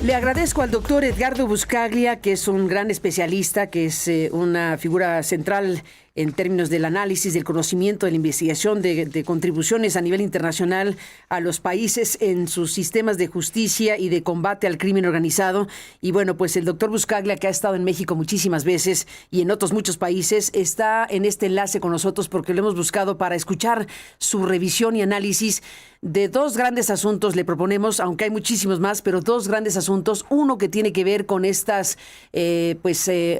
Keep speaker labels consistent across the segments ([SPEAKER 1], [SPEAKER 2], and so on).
[SPEAKER 1] Le agradezco al doctor Edgardo Buscaglia, que es un gran especialista, que es una figura central en términos del análisis, del conocimiento, de la investigación, de contribuciones a nivel internacional a los países en sus sistemas de justicia y de combate al crimen organizado. Y bueno, pues el doctor Buscaglia, que ha estado en México muchísimas veces y en otros muchos países, está en este enlace con nosotros porque lo hemos buscado para escuchar su revisión y análisis de dos grandes asuntos. Le proponemos, aunque hay muchísimos más, pero dos grandes asuntos. Uno que tiene que ver con estas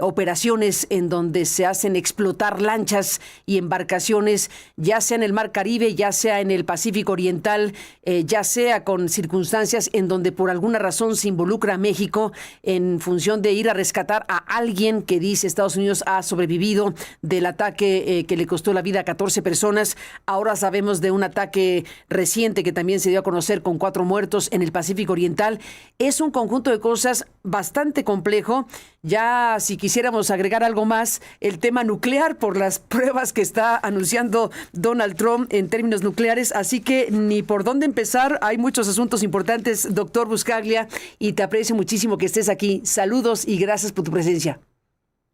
[SPEAKER 1] operaciones en donde se hacen explotar lanchas y embarcaciones, ya sea en el Mar Caribe, ya sea en el Pacífico Oriental, ya sea con circunstancias en donde por alguna razón se involucra a México en función de ir a rescatar a alguien que dice Estados Unidos ha sobrevivido del ataque que le costó la vida a 14 personas. Ahora sabemos de un ataque reciente que también se dio a conocer con 4 muertos en el Pacífico Oriental. Es un conjunto de cosas bastante complejo. Ya si quisiéramos agregar algo más, el tema nuclear por las pruebas que está anunciando Donald Trump en términos nucleares, así que ni por dónde empezar. Hay muchos asuntos importantes, doctor Buscaglia, y te aprecio muchísimo que estés aquí. Saludos y gracias por tu presencia.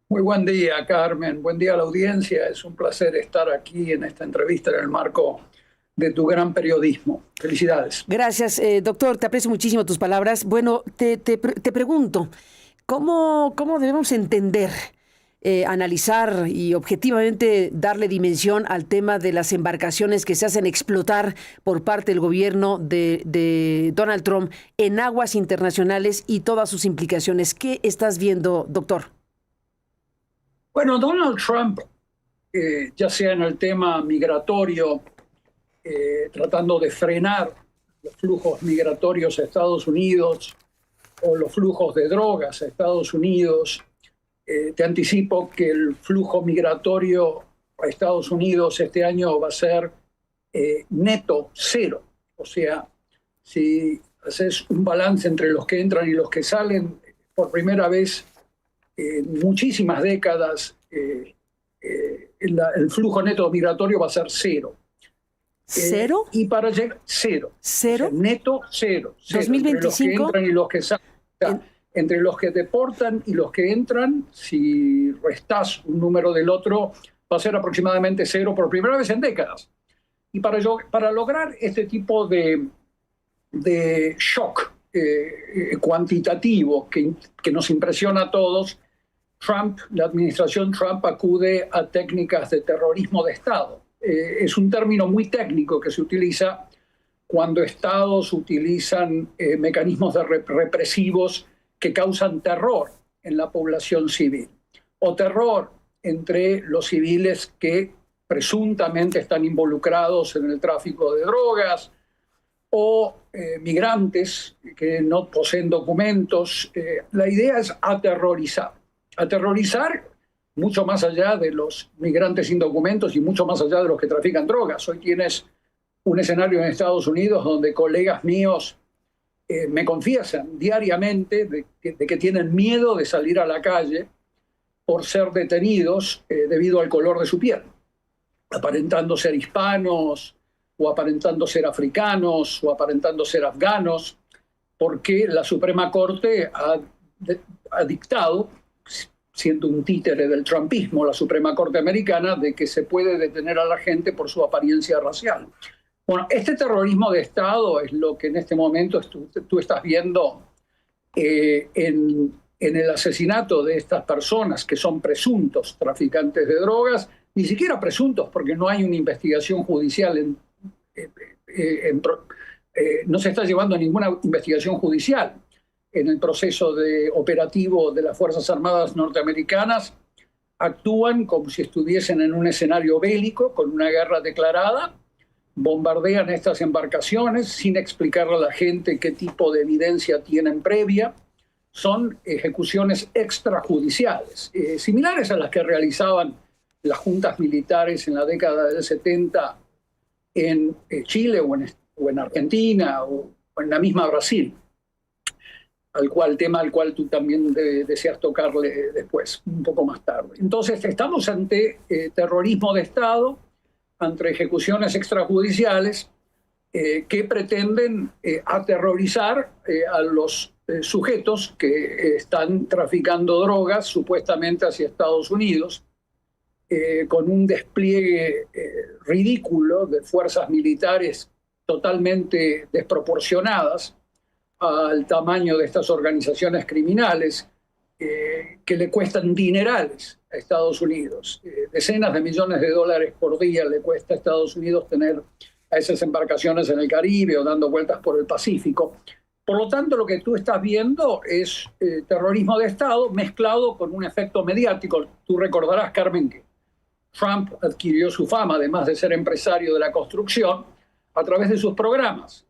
[SPEAKER 2] Muy buen día, Carmen. Buen día a la audiencia. Es un placer estar aquí en esta entrevista en el marco de tu gran periodismo. Felicidades.
[SPEAKER 1] Gracias, doctor. Te aprecio muchísimo tus palabras. Bueno, te pregunto, ¿cómo debemos entender, analizar y objetivamente darle dimensión al tema de las embarcaciones que se hacen explotar por parte del gobierno de Donald Trump en aguas internacionales y todas sus implicaciones? ¿Qué estás viendo, doctor?
[SPEAKER 2] Bueno, Donald Trump, ya sea en el tema migratorio, tratando de frenar los flujos migratorios a Estados Unidos o los flujos de drogas a Estados Unidos, te anticipo que el flujo migratorio a Estados Unidos este año va a ser neto cero. O sea, si haces un balance entre los que entran y los que salen, por primera vez en muchísimas décadas, el flujo neto migratorio va a ser cero.
[SPEAKER 1] ¿Cero?
[SPEAKER 2] Y para llegar, cero.
[SPEAKER 1] ¿Cero?
[SPEAKER 2] O sea, neto cero. Cero.
[SPEAKER 1] ¿2025?
[SPEAKER 2] Entre los que entran y los que salen. O sea, entre los que deportan y los que entran, si restás un número del otro, va a ser aproximadamente cero por primera vez en décadas. Y para lograr este tipo de shock cuantitativo que nos impresiona a todos, la administración Trump acude a técnicas de terrorismo de Estado. Es un término muy técnico que se utiliza cuando estados utilizan mecanismos represivos que causan terror en la población civil o terror entre los civiles que presuntamente están involucrados en el tráfico de drogas o migrantes que no poseen documentos. La idea es aterrorizar. Aterrorizar mucho más allá de los migrantes sin documentos y mucho más allá de los que trafican drogas. Hoy tienes un escenario en Estados Unidos donde colegas míos me confiesan diariamente de que tienen miedo de salir a la calle por ser detenidos debido al color de su piel, aparentando ser hispanos o aparentando ser africanos o aparentando ser afganos, porque la Suprema Corte ha dictado, siendo un títere del trumpismo, la Suprema Corte americana, de que se puede detener a la gente por su apariencia racial. Bueno, este terrorismo de Estado es lo que en este momento tú estás viendo en el asesinato de estas personas que son presuntos traficantes de drogas, ni siquiera presuntos porque no hay una investigación judicial, no se está llevando ninguna investigación judicial. En el proceso operativo de las Fuerzas Armadas norteamericanas, actúan como si estuviesen en un escenario bélico, con una guerra declarada, bombardean estas embarcaciones sin explicarle a la gente qué tipo de evidencia tienen previa. Son ejecuciones extrajudiciales, similares a las que realizaban las juntas militares en la década del 70 en Chile o en Argentina o en la misma Brasil. Tema al cual tú también deseas tocarle después, un poco más tarde. Entonces, estamos ante terrorismo de Estado, ante ejecuciones extrajudiciales, que pretenden aterrorizar a los sujetos que están traficando drogas supuestamente hacia Estados Unidos, con un despliegue ridículo de fuerzas militares totalmente desproporcionadas al tamaño de estas organizaciones criminales, que le cuestan dinerales a Estados Unidos. Decenas de millones de dólares por día le cuesta a Estados Unidos tener a esas embarcaciones en el Caribe o dando vueltas por el Pacífico. Por lo tanto, lo que tú estás viendo es terrorismo de Estado mezclado con un efecto mediático. Tú recordarás, Carmen, que Trump adquirió su fama, además de ser empresario de la construcción, a través de sus programas.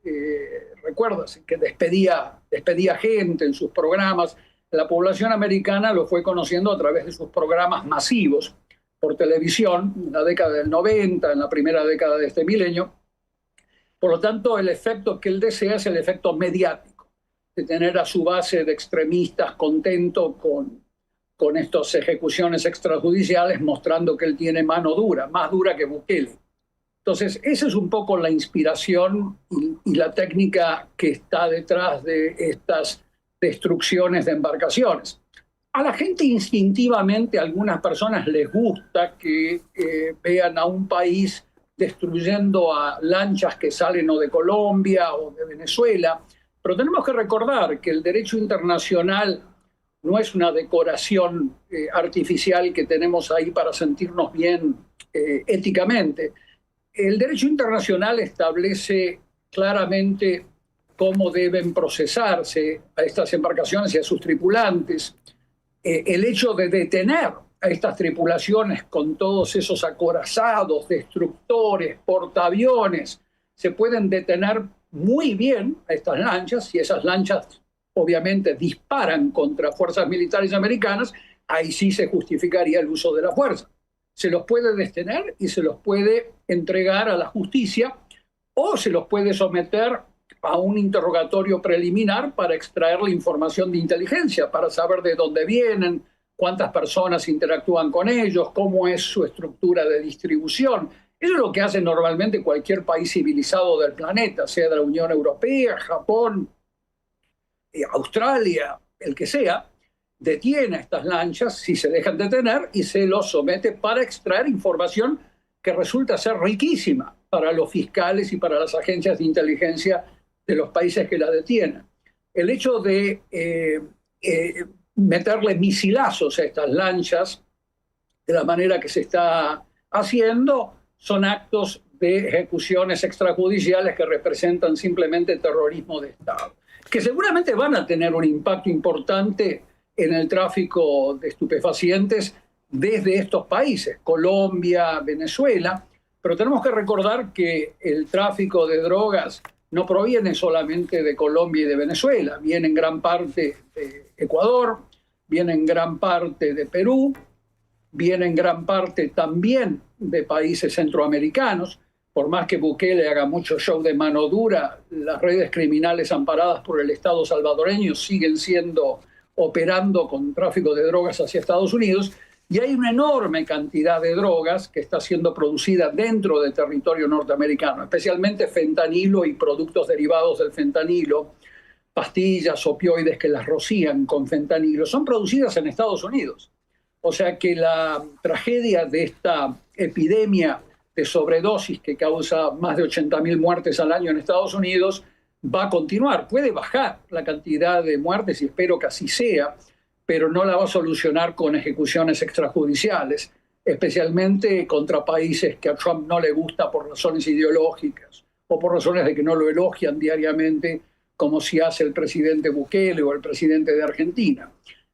[SPEAKER 2] Recuerdas que despedía gente en sus programas. La población americana lo fue conociendo a través de sus programas masivos por televisión en la década del 90, en la primera década de este milenio. Por lo tanto, el efecto que él desea es el efecto mediático, de tener a su base de extremistas contento con estas ejecuciones extrajudiciales, mostrando que él tiene mano dura, más dura que Bukele. Entonces, esa es un poco la inspiración y la técnica que está detrás de estas destrucciones de embarcaciones. A la gente instintivamente, a algunas personas les gusta que vean a un país destruyendo a lanchas que salen o de Colombia o de Venezuela, pero tenemos que recordar que el derecho internacional no es una decoración artificial que tenemos ahí para sentirnos bien éticamente. El derecho internacional establece claramente cómo deben procesarse a estas embarcaciones y a sus tripulantes. El hecho de detener a estas tripulaciones con todos esos acorazados, destructores, portaaviones, se pueden detener muy bien a estas lanchas, y esas lanchas obviamente disparan contra fuerzas militares americanas, ahí sí se justificaría el uso de la fuerza. Se los puede detener y se los puede entregar a la justicia, o se los puede someter a un interrogatorio preliminar para extraer la información de inteligencia, para saber de dónde vienen, cuántas personas interactúan con ellos, cómo es su estructura de distribución. Eso es lo que hace normalmente cualquier país civilizado del planeta, sea de la Unión Europea, Japón, Australia, el que sea. Detiene a estas lanchas, si se dejan detener, y se los somete para extraer información que resulta ser riquísima para los fiscales y para las agencias de inteligencia de los países que la detienen. El hecho de meterle misilazos a estas lanchas de la manera que se está haciendo son actos de ejecuciones extrajudiciales que representan simplemente terrorismo de Estado, que seguramente van a tener un impacto importante en el tráfico de estupefacientes desde estos países, Colombia, Venezuela, pero tenemos que recordar que el tráfico de drogas no proviene solamente de Colombia y de Venezuela, viene en gran parte de Ecuador, viene en gran parte de Perú, viene en gran parte también de países centroamericanos. Por más que Bukele haga mucho show de mano dura, las redes criminales amparadas por el Estado salvadoreño siguen operando con tráfico de drogas hacia Estados Unidos, y hay una enorme cantidad de drogas que está siendo producida dentro del territorio norteamericano, especialmente fentanilo y productos derivados del fentanilo, pastillas, opioides que las rocían con fentanilo, son producidas en Estados Unidos. O sea que la tragedia de esta epidemia de sobredosis que causa más de 80.000 muertes al año en Estados Unidos va a continuar. Puede bajar la cantidad de muertes, y espero que así sea, pero no la va a solucionar con ejecuciones extrajudiciales, especialmente contra países que a Trump no le gusta por razones ideológicas o por razones de que no lo elogian diariamente, como si hace el presidente Bukele o el presidente de Argentina.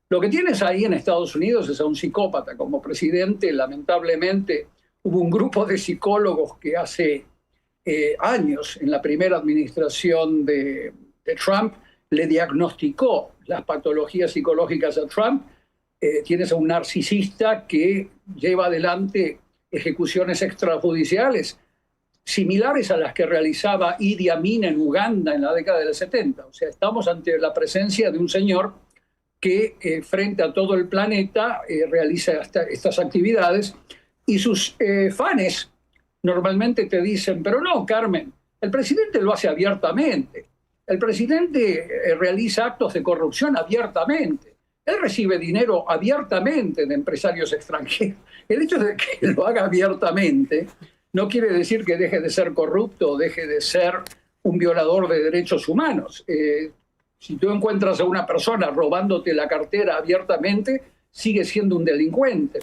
[SPEAKER 2] Lo que tienes ahí en Estados Unidos es a un psicópata como presidente. Lamentablemente hubo un grupo de psicólogos que hace años, en la primera administración de Trump, le diagnosticó las patologías psicológicas a Trump. Tienes a un narcisista que lleva adelante ejecuciones extrajudiciales similares a las que realizaba Idi Amin en Uganda en la década del 70. O sea, estamos ante la presencia de un señor que frente a todo el planeta realiza estas actividades, y sus fans normalmente te dicen, pero no, Carmen, El presidente lo hace abiertamente. El presidente realiza actos de corrupción abiertamente. Él recibe dinero abiertamente de empresarios extranjeros. El hecho de que lo haga abiertamente no quiere decir que deje de ser corrupto o deje de ser un violador de derechos humanos. Si tú encuentras a una persona robándote la cartera abiertamente, sigue siendo un delincuente.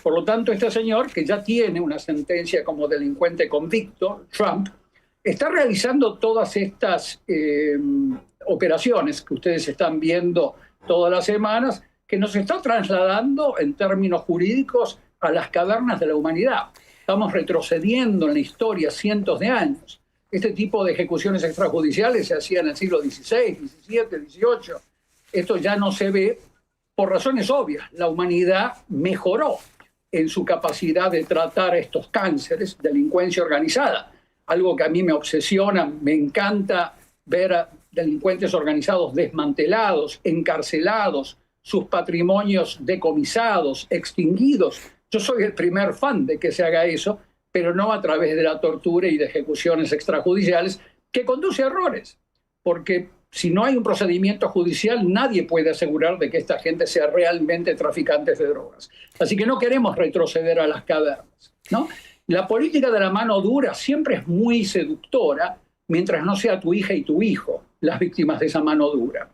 [SPEAKER 2] Por lo tanto, este señor, que ya tiene una sentencia como delincuente convicto, Trump, está realizando todas estas operaciones que ustedes están viendo todas las semanas, que nos está trasladando en términos jurídicos a las cavernas de la humanidad. Estamos retrocediendo en la historia cientos de años. Este tipo de ejecuciones extrajudiciales se hacían en el siglo XVI, XVII, XVIII. Esto ya no se ve por razones obvias. La humanidad mejoró en su capacidad de tratar estos cánceres, delincuencia organizada. Algo que a mí me obsesiona, me encanta ver a delincuentes organizados desmantelados, encarcelados, sus patrimonios decomisados, extinguidos. Yo soy el primer fan de que se haga eso, pero no a través de la tortura y de ejecuciones extrajudiciales, que conduce a errores. Porque si no hay un procedimiento judicial, nadie puede asegurar de que esta gente sea realmente traficantes de drogas. Así que no queremos retroceder a las cavernas, ¿no? La política de la mano dura siempre es muy seductora, mientras no sea tu hija y tu hijo las víctimas de esa mano dura.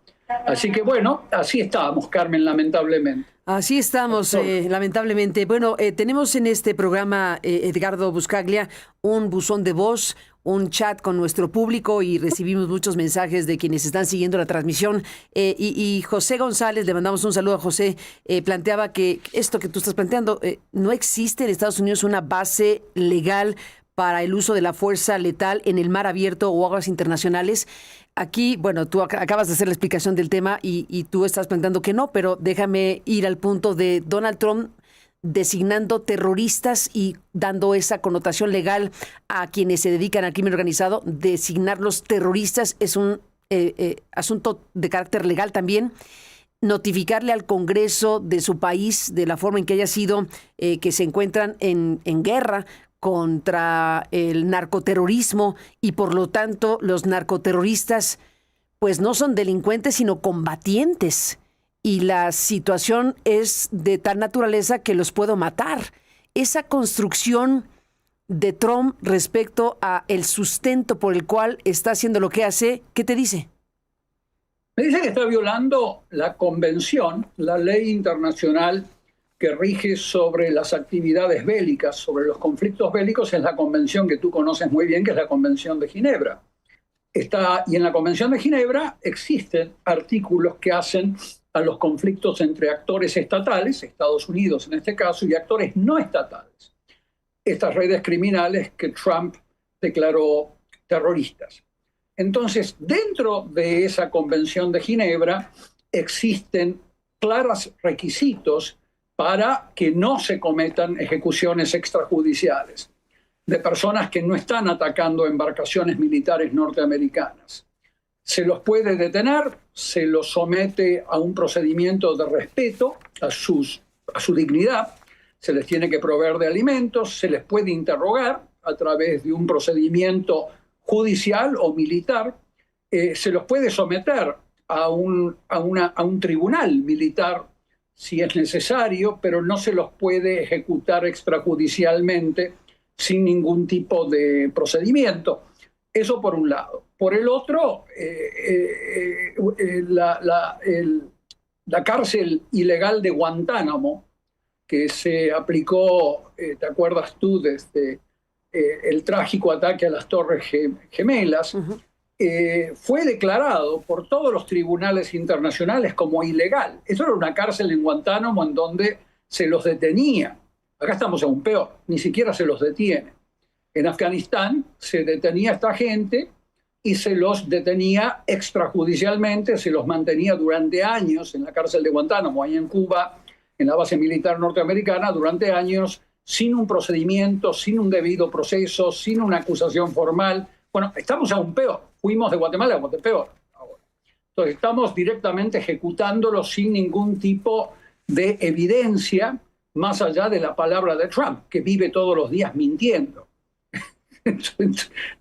[SPEAKER 2] Así que bueno, así estábamos, Carmen, lamentablemente.
[SPEAKER 1] Así estamos, lamentablemente. Bueno, tenemos en este programa, Edgardo Buscaglia, un buzón de voz, un chat con nuestro público y recibimos muchos mensajes de quienes están siguiendo la transmisión. Y José González, le mandamos un saludo a José, planteaba que esto que tú estás planteando, no existe en Estados Unidos una base legal para el uso de la fuerza letal en el mar abierto o aguas internacionales. Aquí, bueno, tú acabas de hacer la explicación del tema y tú estás planteando que no, pero déjame ir al punto de Donald Trump designando terroristas y dando esa connotación legal a quienes se dedican al crimen organizado. Designarlos terroristas es un asunto de carácter legal también. Notificarle al Congreso de su país de la forma en que haya sido, que se encuentran en guerra contra el narcoterrorismo y por lo tanto los narcoterroristas pues no son delincuentes sino combatientes y la situación es de tal naturaleza que los puedo matar. Esa construcción de Trump respecto a el sustento por el cual está haciendo lo que hace, ¿qué te dice?
[SPEAKER 2] Me dice que está violando la convención, la ley internacional que rige sobre las actividades bélicas, sobre los conflictos bélicos, es la convención que tú conoces muy bien, que es la Convención de Ginebra. Y en la Convención de Ginebra existen artículos que hacen a los conflictos entre actores estatales, Estados Unidos en este caso, y actores no estatales. Estas redes criminales que Trump declaró terroristas. Entonces, dentro de esa Convención de Ginebra existen claros requisitos para que no se cometan ejecuciones extrajudiciales de personas que no están atacando embarcaciones militares norteamericanas. Se los puede detener, se los somete a un procedimiento de respeto a su dignidad, se les tiene que proveer de alimentos, se les puede interrogar a través de un procedimiento judicial o militar, se los puede someter a un tribunal militar si es necesario, pero no se los puede ejecutar extrajudicialmente sin ningún tipo de procedimiento. Eso por un lado. Por el otro, la cárcel ilegal de Guantánamo, que se aplicó, ¿te acuerdas tú?, desde el trágico ataque a las Torres Gemelas, fue declarado por todos los tribunales internacionales como ilegal. Eso era una cárcel en Guantánamo en donde se los detenía. Acá estamos aún peor, ni siquiera se los detiene. En Afganistán se detenía a esta gente y se los detenía extrajudicialmente, se los mantenía durante años en la cárcel de Guantánamo, ahí en Cuba, en la base militar norteamericana, durante años, sin un procedimiento, sin un debido proceso, sin una acusación formal. Bueno, estamos aún peor. Fuimos de Guatemala a peor ahora. Entonces, estamos directamente ejecutándolo sin ningún tipo de evidencia, más allá de la palabra de Trump, que vive todos los días mintiendo.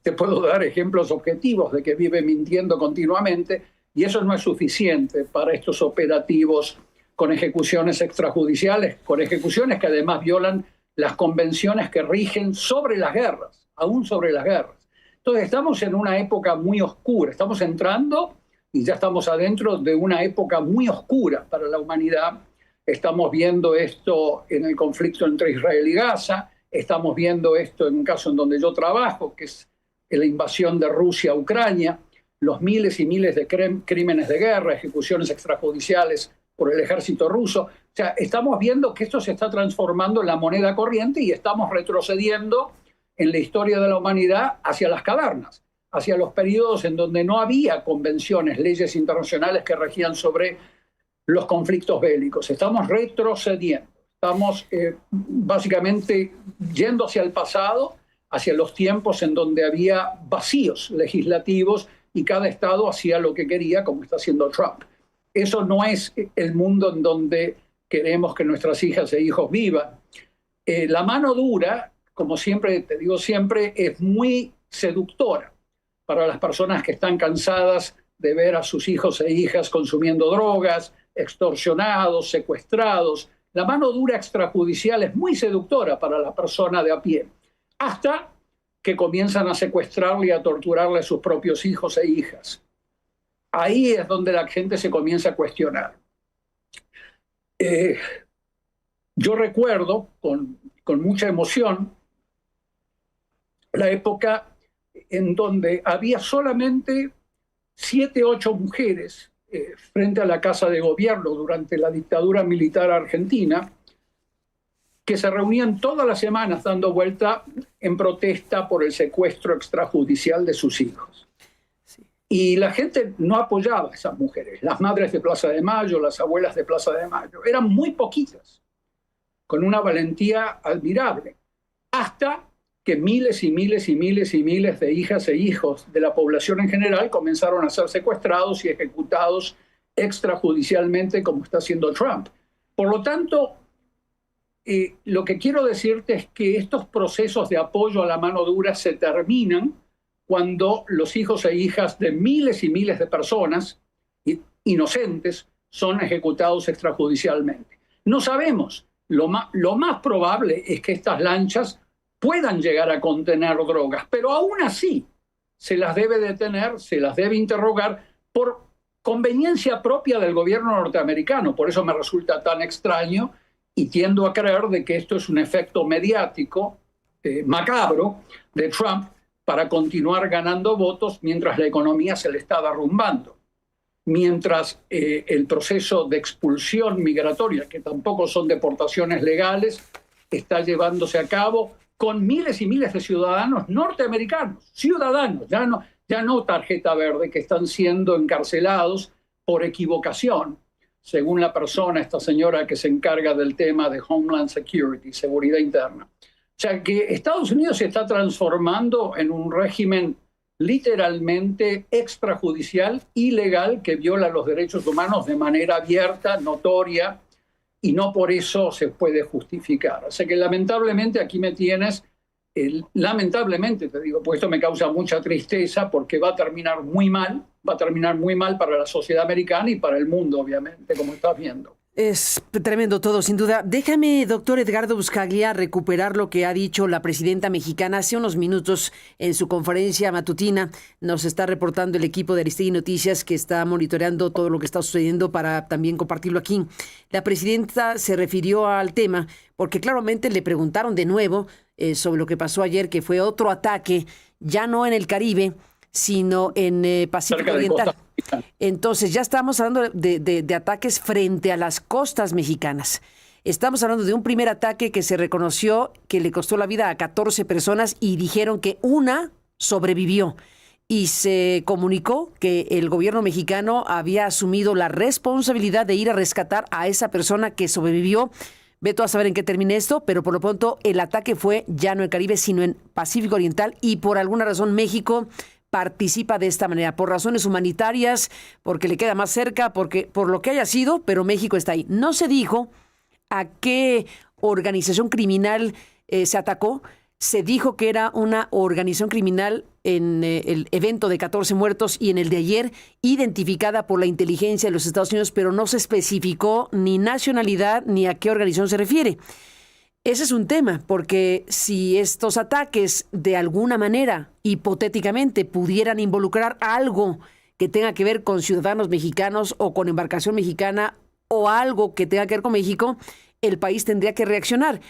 [SPEAKER 2] Te puedo dar ejemplos objetivos de que vive mintiendo continuamente, y eso no es suficiente para estos operativos con ejecuciones extrajudiciales, con ejecuciones que además violan las convenciones que rigen sobre las guerras, aún sobre las guerras. Entonces estamos en una época muy oscura, estamos entrando y ya estamos adentro de una época muy oscura para la humanidad. Estamos viendo esto en el conflicto entre Israel y Gaza, estamos viendo esto en un caso en donde yo trabajo, que es la invasión de Rusia a Ucrania, los miles y miles de crímenes de guerra, ejecuciones extrajudiciales por el ejército ruso. O sea, estamos viendo que esto se está transformando en la moneda corriente y estamos retrocediendo en la historia de la humanidad hacia las cavernas, hacia los periodos en donde no había convenciones, leyes internacionales que regían sobre los conflictos bélicos. Estamos retrocediendo, estamos básicamente yendo hacia el pasado, hacia los tiempos en donde había vacíos legislativos y cada estado hacía lo que quería, como está haciendo Trump. Eso no es el mundo en donde queremos que nuestras hijas e hijos vivan. La mano dura, como siempre te digo siempre, es muy seductora para las personas que están cansadas de ver a sus hijos e hijas consumiendo drogas, extorsionados, secuestrados. La mano dura extrajudicial es muy seductora para la persona de a pie, hasta que comienzan a secuestrarle y a torturarle a sus propios hijos e hijas. Ahí es donde la gente se comienza a cuestionar. Yo recuerdo con mucha emoción la época en donde había solamente 7, 8 mujeres frente a la Casa de Gobierno durante la dictadura militar argentina, que se reunían todas las semanas dando vuelta en protesta por el secuestro extrajudicial de sus hijos. Sí. Y la gente no apoyaba a esas mujeres, las madres de Plaza de Mayo, las abuelas de Plaza de Mayo. Eran muy poquitas, con una valentía admirable, hasta que miles y miles y miles y miles de hijas e hijos de la población en general comenzaron a ser secuestrados y ejecutados extrajudicialmente, como está haciendo Trump. Por lo tanto, lo que quiero decirte es que estos procesos de apoyo a la mano dura se terminan cuando los hijos e hijas de miles y miles de personas inocentes son ejecutados extrajudicialmente. No sabemos. Lo más probable es que estas lanchas puedan llegar a contener drogas, pero aún así se las debe detener, se las debe interrogar por conveniencia propia del gobierno norteamericano. Por eso me resulta tan extraño y tiendo a creer de que esto es un efecto mediático macabro de Trump para continuar ganando votos mientras la economía se le está derrumbando. Mientras el proceso de expulsión migratoria, que tampoco son deportaciones legales, está llevándose a cabo con miles y miles de ciudadanos norteamericanos, ciudadanos, ya no tarjeta verde, que están siendo encarcelados por equivocación, según la persona, esta señora que se encarga del tema de Homeland Security, seguridad interna. O sea que Estados Unidos se está transformando en un régimen literalmente extrajudicial, ilegal, que viola los derechos humanos de manera abierta, notoria, y no por eso se puede justificar. O sea que lamentablemente aquí me tienes, lamentablemente te digo, pues esto me causa mucha tristeza porque va a terminar muy mal para la sociedad americana y para el mundo, obviamente, como estás viendo.
[SPEAKER 1] Es tremendo todo, sin duda. Déjame, doctor Edgardo Buscaglia, recuperar lo que ha dicho la presidenta mexicana hace unos minutos en su conferencia matutina. Nos está reportando el equipo de Aristegui Noticias, que está monitoreando todo lo que está sucediendo para también compartirlo aquí. La presidenta se refirió al tema porque claramente le preguntaron de nuevo sobre lo que pasó ayer, que fue otro ataque, ya no en el Caribe, sino en Pacífico Oriental. Entonces ya estamos hablando de ataques frente a las costas mexicanas. Estamos hablando de un primer ataque que se reconoció que le costó la vida a 14 personas y dijeron que una sobrevivió. Y se comunicó que el gobierno mexicano había asumido la responsabilidad de ir a rescatar a esa persona que sobrevivió. Veto a saber en qué termine esto, pero por lo pronto el ataque fue ya no en Caribe, sino en Pacífico Oriental, y por alguna razón México participa de esta manera, por razones humanitarias, porque le queda más cerca, por lo que haya sido, pero México está ahí. No se dijo a qué organización criminal se atacó. Se dijo que era una organización criminal en el evento de 14 muertos y en el de ayer, identificada por la inteligencia de los Estados Unidos, pero no se especificó ni nacionalidad ni a qué organización se refiere. Ese es un tema, porque si estos ataques de alguna manera, hipotéticamente, pudieran involucrar algo que tenga que ver con ciudadanos mexicanos o con embarcación mexicana o algo que tenga que ver con México, el país tendría que reaccionar.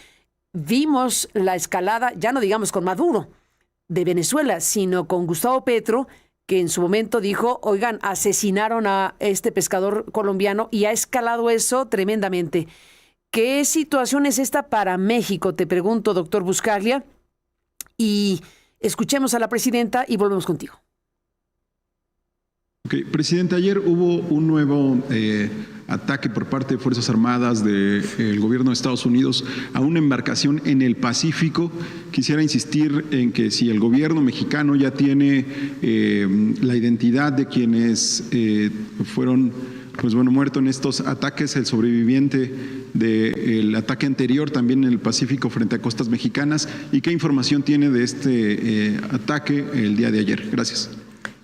[SPEAKER 1] Vimos la escalada, ya no digamos con Maduro, de Venezuela, sino con Gustavo Petro, que en su momento dijo, oigan, asesinaron a este pescador colombiano y ha escalado eso tremendamente. ¿Qué situación es esta para México? Te pregunto, doctor Buscaglia, y escuchemos a la presidenta y volvemos contigo.
[SPEAKER 3] Okay. Presidente, ayer hubo un nuevo ataque por parte de Fuerzas Armadas del gobierno de Estados Unidos a una embarcación en el Pacífico. Quisiera insistir en que si el gobierno mexicano ya tiene la identidad de quienes fueron muertos en estos ataques, el sobreviviente del ataque anterior también en el Pacífico frente a costas mexicanas, y qué información tiene de este ataque el día de ayer. Gracias.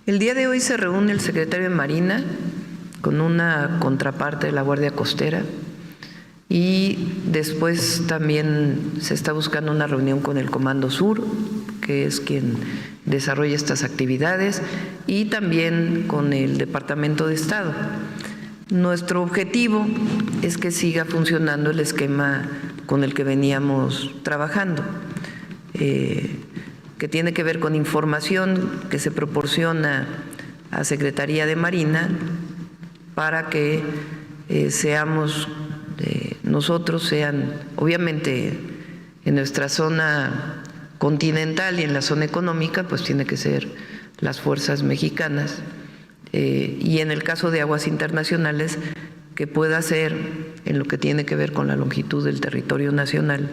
[SPEAKER 4] El día de hoy se reúne el secretario de Marina con una contraparte de la Guardia Costera y después también se está buscando una reunión con el Comando Sur, que es quien desarrolla estas actividades, y también con el Departamento de Estado. Nuestro objetivo es que siga funcionando el esquema con el que veníamos trabajando, que tiene que ver con información que se proporciona a Secretaría de Marina para que seamos, nosotros sean, obviamente en nuestra zona continental y en la zona económica, pues tiene que ser las fuerzas mexicanas, y en el caso de aguas internacionales, que pueda ser, en lo que tiene que ver con la longitud del territorio nacional,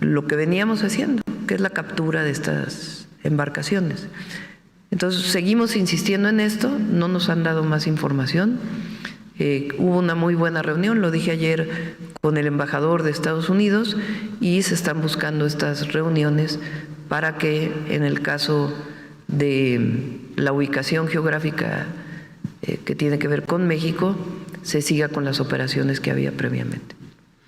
[SPEAKER 4] lo que veníamos haciendo, que es la captura de estas embarcaciones. Entonces, seguimos insistiendo en esto, no nos han dado más información. Hubo una muy buena reunión, lo dije ayer, con el embajador de Estados Unidos, y se están buscando estas reuniones para que, en el caso de la ubicación geográfica que tiene que ver con México, se siga con las operaciones que había previamente.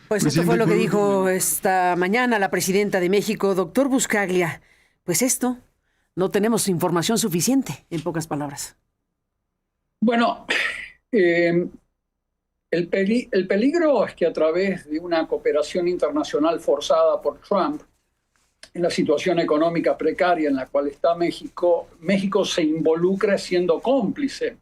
[SPEAKER 1] Pues esto fue lo que dijo esta mañana la presidenta de México, doctor Buscaglia. Pues esto, no tenemos información suficiente, en pocas palabras.
[SPEAKER 2] Bueno, el peligro es que a través de una cooperación internacional forzada por Trump, en la situación económica precaria en la cual está México, México se involucre siendo cómplice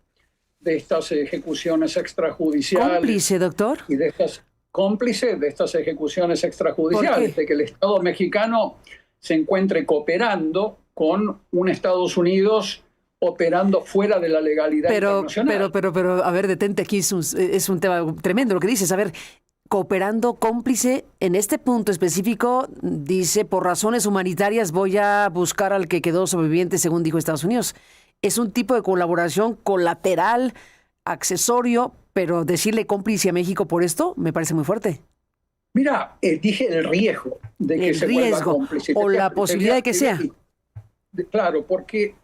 [SPEAKER 2] de estas ejecuciones extrajudiciales.
[SPEAKER 1] ¿Cómplice, doctor?
[SPEAKER 2] Y de estas cómplice de estas ejecuciones extrajudiciales, de que el Estado mexicano se encuentre cooperando con un Estados Unidos operando fuera de la legalidad internacional.
[SPEAKER 1] Pero, a ver, detente aquí, es un tema tremendo lo que dices. A ver, cooperando cómplice, en este punto específico, dice, por razones humanitarias voy a buscar al que quedó sobreviviente, según dijo Estados Unidos. Es un tipo de colaboración colateral, accesorio, pero decirle cómplice a México por esto me parece muy fuerte.
[SPEAKER 2] Mira, dije el riesgo de que se vuelva cómplice.
[SPEAKER 1] O la posibilidad de que sea.
[SPEAKER 2] Claro, porque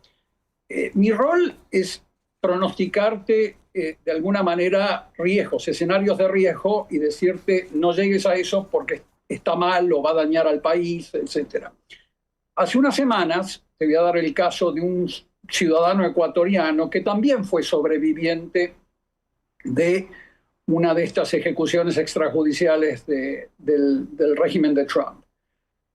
[SPEAKER 2] mi rol es pronosticarte de alguna manera riesgos, escenarios de riesgo, y decirte no llegues a eso porque está mal o va a dañar al país, etc. Hace unas semanas te voy a dar el caso de un ciudadano ecuatoriano que también fue sobreviviente de una de estas ejecuciones extrajudiciales del régimen de Trump.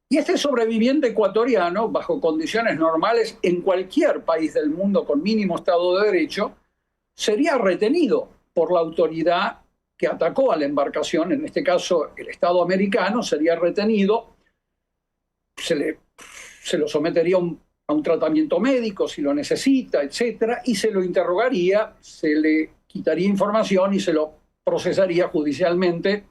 [SPEAKER 2] Y este sobreviviente ecuatoriano, bajo condiciones normales en cualquier país del mundo con mínimo Estado de Derecho, sería retenido por la autoridad que atacó a la embarcación, en este caso el Estado americano, sería retenido, se lo sometería a un tratamiento médico si lo necesita, etcétera, y se lo interrogaría, se le quitaría información y se lo procesaría judicialmente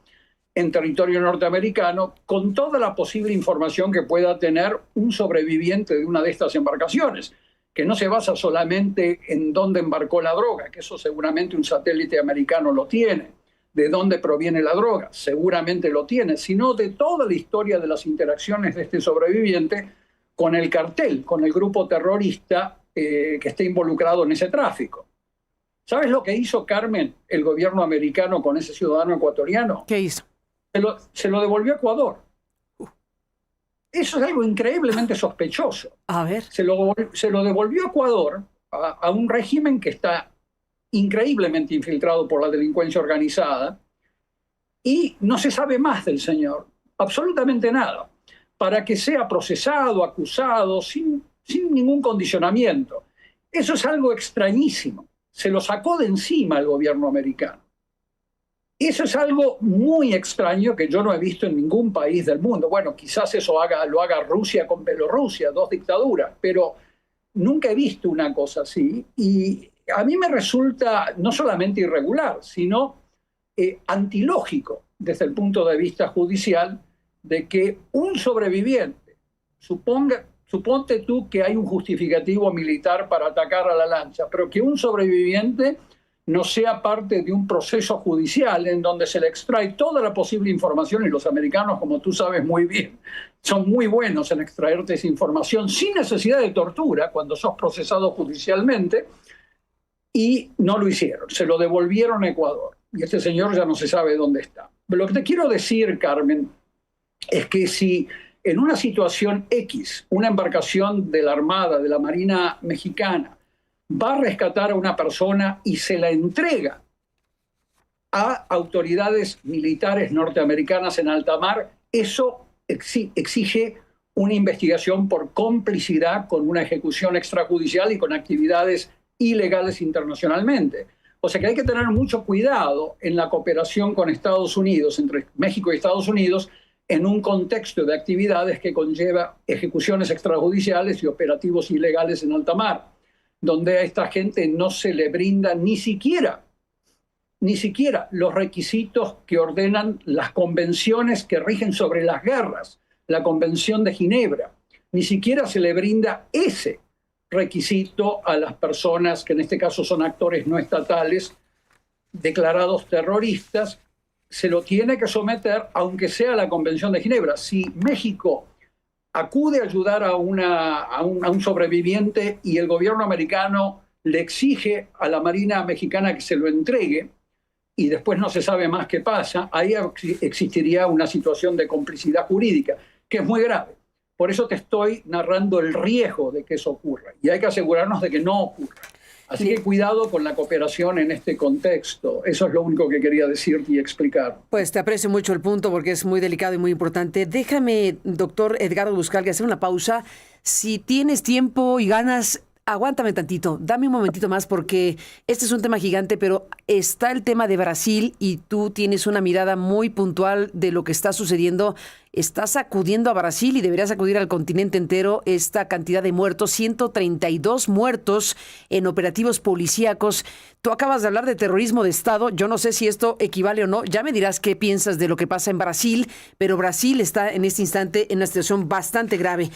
[SPEAKER 2] en territorio norteamericano con toda la posible información que pueda tener un sobreviviente de una de estas embarcaciones, que no se basa solamente en dónde embarcó la droga, que eso seguramente un satélite americano lo tiene, de dónde proviene la droga, seguramente lo tiene, sino de toda la historia de las interacciones de este sobreviviente con el cartel, con el grupo terrorista que está involucrado en ese tráfico. ¿Sabes lo que hizo, Carmen, el gobierno americano con ese ciudadano ecuatoriano?
[SPEAKER 1] ¿Qué hizo?
[SPEAKER 2] Se lo devolvió a Ecuador. Eso es algo increíblemente sospechoso.
[SPEAKER 1] A ver.
[SPEAKER 2] Se lo devolvió a Ecuador, a un régimen que está increíblemente infiltrado por la delincuencia organizada, y no se sabe más del señor, absolutamente nada, para que sea procesado, acusado, sin ningún condicionamiento. Eso es algo extrañísimo. Se lo sacó de encima el gobierno americano. Eso es algo muy extraño que yo no he visto en ningún país del mundo. Bueno, quizás eso lo haga Rusia con Bielorrusia, 2 dictaduras, pero nunca he visto una cosa así. Y a mí me resulta no solamente irregular, sino antilógico desde el punto de vista judicial de que un sobreviviente, suponte tú que hay un justificativo militar para atacar a la lancha, pero que un sobreviviente no sea parte de un proceso judicial en donde se le extrae toda la posible información, y los americanos, como tú sabes muy bien, son muy buenos en extraerte esa información sin necesidad de tortura cuando sos procesado judicialmente, y no lo hicieron, se lo devolvieron a Ecuador, y este señor ya no se sabe dónde está. Pero lo que te quiero decir, Carmen, es que si en una situación X, una embarcación de la Armada, de la Marina Mexicana, va a rescatar a una persona y se la entrega a autoridades militares norteamericanas en alta mar, eso exige una investigación por complicidad con una ejecución extrajudicial y con actividades ilegales internacionalmente. O sea que hay que tener mucho cuidado en la cooperación con Estados Unidos, entre México y Estados Unidos, en un contexto de actividades que conlleva ejecuciones extrajudiciales y operativos ilegales en alta mar, donde a esta gente no se le brinda ni siquiera los requisitos que ordenan las convenciones que rigen sobre las guerras, la Convención de Ginebra. Ni siquiera se le brinda ese requisito a las personas que en este caso son actores no estatales declarados terroristas. Se lo tiene que someter, aunque sea la Convención de Ginebra. Si México acude a ayudar a un sobreviviente y el gobierno americano le exige a la Marina Mexicana que se lo entregue y después no se sabe más qué pasa, ahí existiría una situación de complicidad jurídica, que es muy grave. Por eso te estoy narrando el riesgo de que eso ocurra y hay que asegurarnos de que no ocurra. Así que cuidado con la cooperación en este contexto. Eso es lo único que quería decirte y explicar.
[SPEAKER 1] Pues te aprecio mucho el punto porque es muy delicado y muy importante. Déjame, doctor Edgardo Buscaglia, hacer una pausa. Si tienes tiempo y ganas, aguántame tantito, dame un momentito más porque este es un tema gigante, pero está el tema de Brasil y tú tienes una mirada muy puntual de lo que está sucediendo. Estás acudiendo a Brasil y deberías acudir al continente entero. Esta cantidad de muertos, 132 muertos en operativos policíacos. Tú acabas de hablar de terrorismo de Estado. Yo no sé si esto equivale o no. Ya me dirás qué piensas de lo que pasa en Brasil, pero Brasil está en este instante en una situación bastante grave.